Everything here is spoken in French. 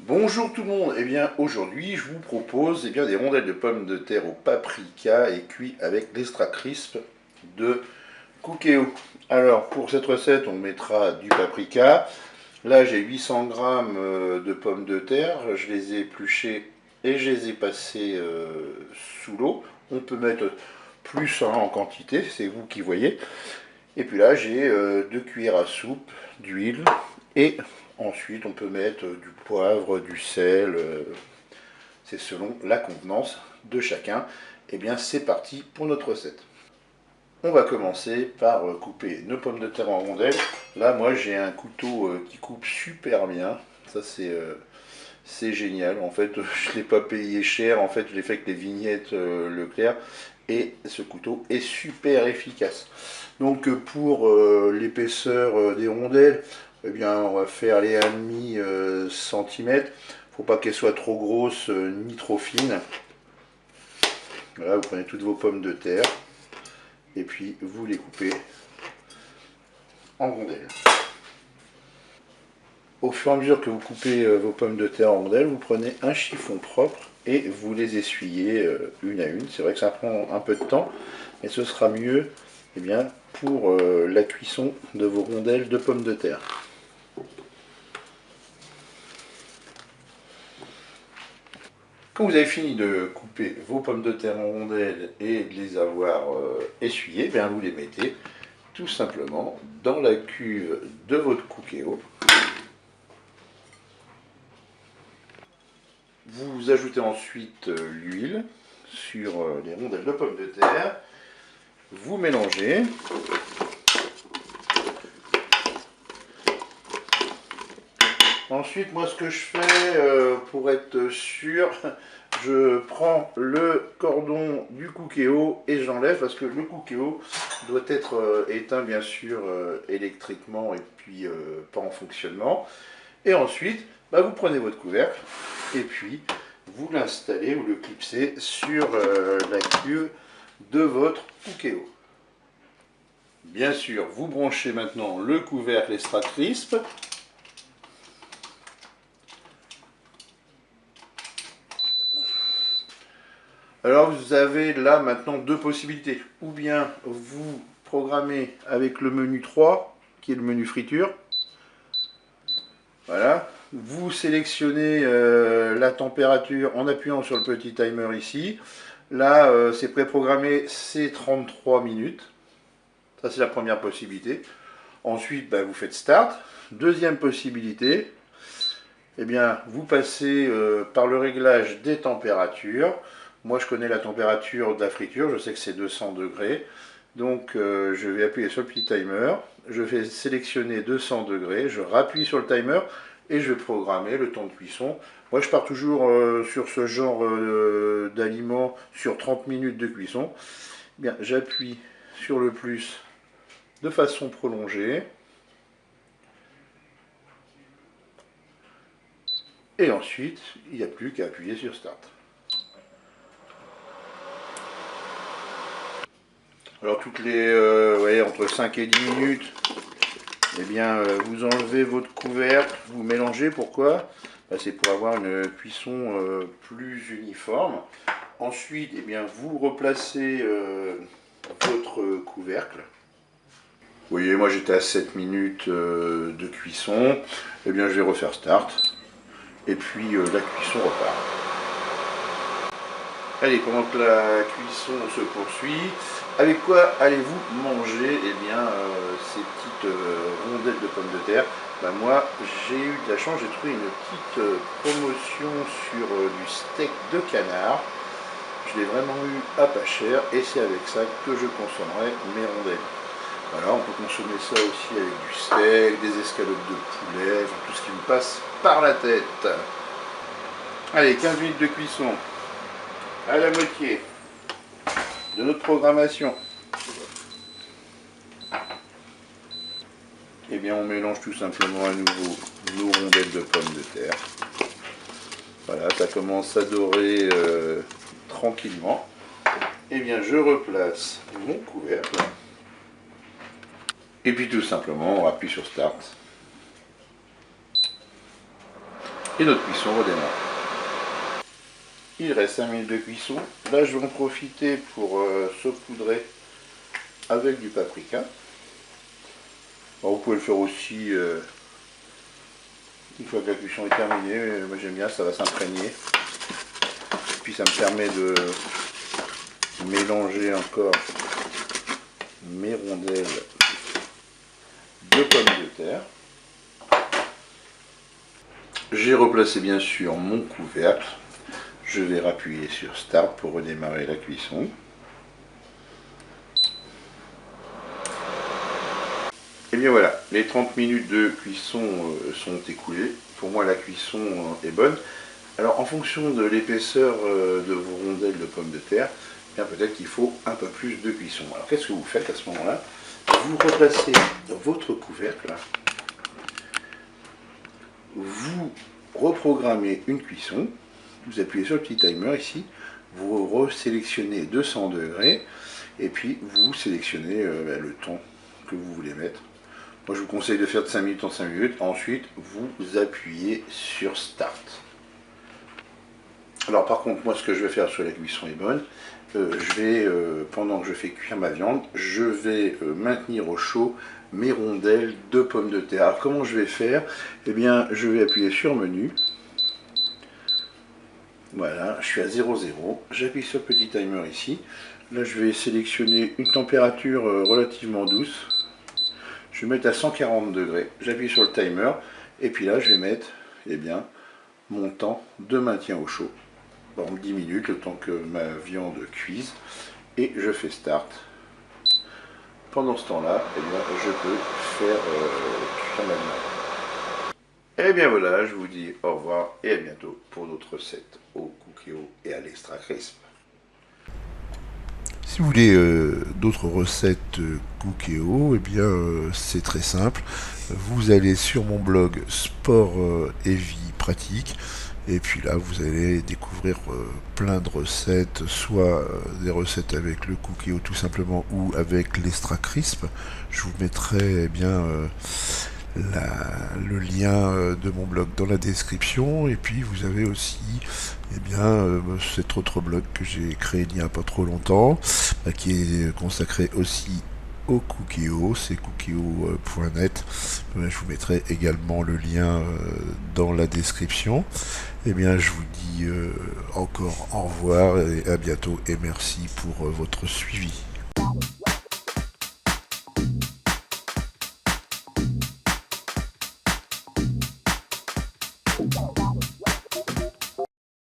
Bonjour tout le monde, et bien aujourd'hui je vous propose des rondelles de pommes de terre au paprika et cuit avec l'extra crisp de Cookéo. Alors pour cette recette on mettra du paprika. Là j'ai 800 g de pommes de terre, je les ai épluchées et je les ai passées sous l'eau. On peut mettre plus en quantité, c'est vous qui voyez. Et puis là j'ai 2 cuillères à soupe d'huile et ensuite on peut mettre du poivre, du sel, c'est selon la convenance de chacun. Et bien c'est parti pour notre recette. On va commencer par couper nos pommes de terre en rondelles. Là moi j'ai un couteau qui coupe super bien, ça c'est génial. En fait je ne l'ai pas payé cher, en fait je l'ai fait avec les vignettes Leclerc. Et ce couteau est super efficace. Donc pour l'épaisseur des rondelles, eh bien on va faire les 1,5 cm. Faut pas qu'elles soient trop grosses ni trop fines. Voilà, vous prenez toutes vos pommes de terre et puis vous les coupez en rondelles. Au fur et à mesure que vous coupez vos pommes de terre en rondelles, vous prenez un chiffon propre et vous les essuyez une à une. C'est vrai que ça prend un peu de temps, mais ce sera mieux pour la cuisson de vos rondelles de pommes de terre. Quand vous avez fini de couper vos pommes de terre en rondelles et de les avoir essuyées, vous les mettez tout simplement dans la cuve de votre Cookéo. Vous ajoutez ensuite l'huile sur les rondelles de pommes de terre. Vous mélangez. Ensuite, moi, ce que je fais pour être sûr, je prends le cordon du Cookéo et j'enlève parce que le Cookéo doit être éteint, bien sûr, électriquement et puis pas en fonctionnement. Et ensuite, vous prenez votre couvercle et puis vous l'installez ou le clipsez sur la cuve de votre Cookéo. Bien sûr, vous branchez maintenant le couvercle extra crisp. Alors vous avez là maintenant deux possibilités. Ou bien vous programmez avec le menu 3, qui est le menu friture. Voilà. Vous sélectionnez la température en appuyant sur le petit timer ici. Là, c'est préprogrammé, c'est 33 minutes. Ça, c'est la première possibilité. Ensuite, vous faites Start. Deuxième possibilité, vous passez par le réglage des températures. Moi, je connais la température de la friture, je sais que c'est 200 degrés. Donc, je vais appuyer sur le petit timer. Je vais sélectionner 200 degrés, je rappuie sur le timer et je vais programmer le temps de cuisson. Moi, je pars toujours sur ce genre d'aliments sur 30 minutes de cuisson. J'appuie sur le plus de façon prolongée. Et ensuite, il n'y a plus qu'à appuyer sur Start. Alors toutes les entre 5 et 10 minutes, vous enlevez votre couvercle, vous mélangez. Pourquoi? C'est pour avoir une cuisson plus uniforme. Ensuite, vous replacez votre couvercle. Vous voyez, moi j'étais à 7 minutes de cuisson. Je vais refaire Start. Et puis la cuisson repart. Allez, pendant que la cuisson se poursuit, avec quoi allez-vous manger ces petites rondelles de pommes de terre? Moi, j'ai eu de la chance, j'ai trouvé une petite promotion sur du steak de canard. Je l'ai vraiment eu à pas cher et c'est avec ça que je consommerai mes rondelles. Voilà, on peut consommer ça aussi avec du steak, des escalopes de poulet, tout ce qui me passe par la tête. Allez, 15 minutes de cuisson. À la moitié de notre programmation. On mélange tout simplement à nouveau nos rondelles de pommes de terre. Voilà, ça commence à dorer tranquillement. Je replace mon couvercle. Et puis tout simplement, on appuie sur Start. Et notre cuisson redémarre. Il reste 5 minutes de cuisson. Là, je vais en profiter pour saupoudrer avec du paprika. Alors, vous pouvez le faire aussi une fois que la cuisson est terminée. Moi, j'aime bien, ça va s'imprégner. Puis ça me permet de mélanger encore mes rondelles de pommes de terre. J'ai replacé bien sûr mon couvercle. Je vais appuyer sur Start pour redémarrer la cuisson. Et bien voilà, les 30 minutes de cuisson sont écoulées. Pour moi, la cuisson est bonne. Alors, en fonction de l'épaisseur de vos rondelles de pommes de terre, bien peut-être qu'il faut un peu plus de cuisson. Alors, qu'est-ce que vous faites à ce moment-là? Vous replacez votre couvercle. Vous reprogrammez une cuisson. Vous appuyez sur le petit timer ici, vous resélectionnez 200 degrés et puis vous sélectionnez le temps que vous voulez mettre. Moi je vous conseille de faire de 5 minutes en 5 minutes, ensuite vous appuyez sur Start. Alors par contre moi ce que je vais faire, sur la cuisson est bonne, pendant que je fais cuire ma viande, je vais maintenir au chaud mes rondelles de pommes de terre. Alors comment je vais faire? Eh bien je vais appuyer sur menu. Voilà, je suis à 0,0, j'appuie sur le petit timer ici. Là, je vais sélectionner une température relativement douce. Je vais mettre à 140 degrés. J'appuie sur le timer. Et puis là, je vais mettre mon temps de maintien au chaud. Par exemple, 10 minutes, le temps que ma viande cuise. Et je fais Start. Pendant ce temps-là, je peux faire cuire ma viande. Et bien voilà, je vous dis au revoir et à bientôt pour d'autres recettes au Cookéo et à l'Extra Crisp. Si vous voulez d'autres recettes Cookéo, eh bien c'est très simple. Vous allez sur mon blog Sport et Vie Pratique. Et puis là, vous allez découvrir plein de recettes, soit des recettes avec le Cookéo tout simplement, ou avec l'Extra Crisp. Je vous mettrai le lien de mon blog dans la description, et puis vous avez aussi cet autre blog que j'ai créé il n'y a pas trop longtemps, qui est consacré aussi au Cookéo, c'est cookéo.net. Je vous mettrai également le lien dans la description. Et bien je vous dis encore au revoir et à bientôt, et merci pour votre suivi.